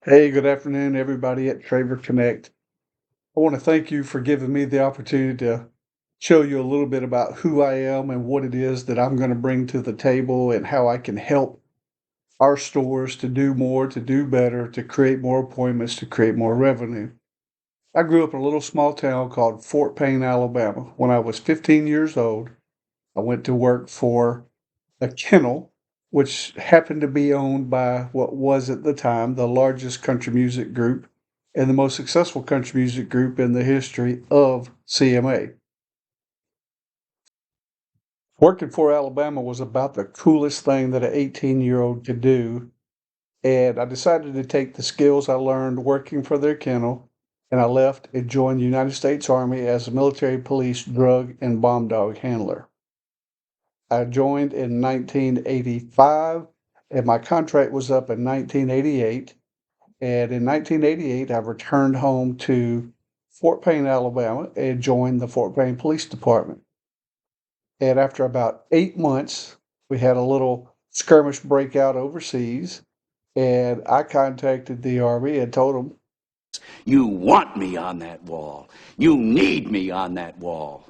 Hey, good afternoon, everybody at Traver Connect. I want to thank you for giving me the opportunity to show you a little bit about who I am and what it is that I'm going to bring to the table and how I can help our stores to do more, to do better, to create more appointments, to create more revenue. I grew up in a little small town called Fort Payne, Alabama. When I was 15 years old, I went to work for a kennel, which happened to be owned by what was at the time the largest country music group and the most successful country music group in the history of CMA. Working for Alabama was about the coolest thing that an 18-year-old could do. And I decided to take the skills I learned working for their kennel, and I left and joined the United States Army as a military police drug and bomb dog handler. I joined in 1985, and my contract was up in 1988. And in 1988, I returned home to Fort Payne, Alabama, and joined the Fort Payne Police Department. And after about 8 months, we had a little skirmish breakout overseas, and I contacted the Army and told them, You want me on that wall. You need me on that wall.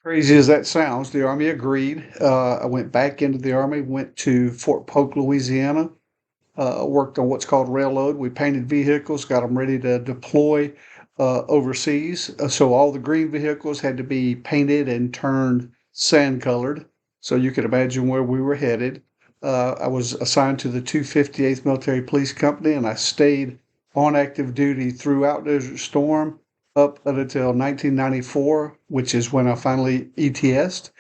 crazy as that sounds, the Army agreed. I went back into the Army, went to Fort Polk, Louisiana, worked on what's called railload. We painted vehicles, got them ready to deploy overseas. So all the green vehicles had to be painted and turned sand colored. So you could imagine where we were headed. I was assigned to the 258th Military Police Company, and I stayed on active duty throughout Desert Storm up until 1994, which is when I finally ETS'd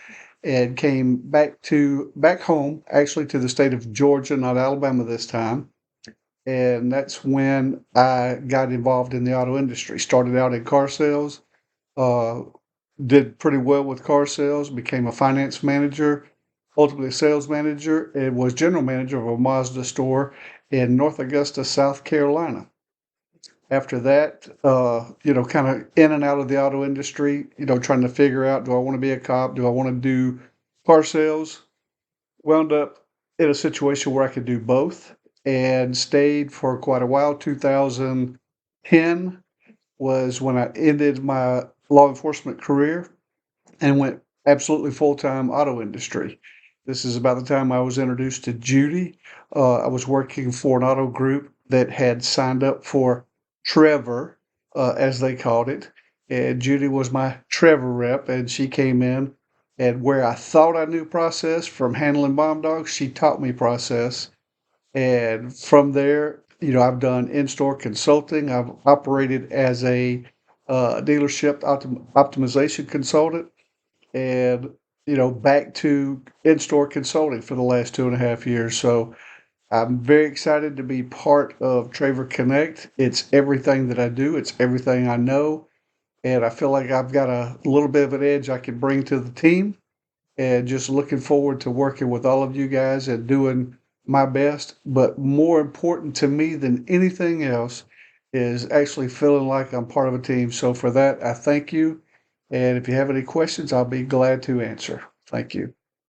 and came back home, actually to the state of Georgia, not Alabama this time. And that's when I got involved in the auto industry. Started out in car sales, uh, did pretty well with car sales, became a finance manager, ultimately a sales manager, and was general manager of a Mazda store in North Augusta, South Carolina. After that, kind of in and out of the auto industry, trying to figure out, do I want to be a cop? Do I want to do car sales? Wound up in a situation where I could do both and stayed for quite a while. 2010 was when I ended my law enforcement career and went absolutely full time auto industry. This is about the time I was introduced to Judy. I was working for an auto group that had signed up for Trevor, as they called it. And Judy was my Trevor rep, and she came in. And where I thought I knew process from handling bomb dogs, she taught me process. And from there, I've done in-store consulting. I've operated as a dealership optimization consultant and, back to in-store consulting for the last 2.5 years. So I'm very excited to be part of Traver Connect. It's everything that I do. It's everything I know. And I feel like I've got a little bit of an edge I can bring to the team and just looking forward to working with all of you guys and doing my best. But more important to me than anything else is actually feeling like I'm part of a team. So for that, I thank you. And if you have any questions, I'll be glad to answer. Thank you.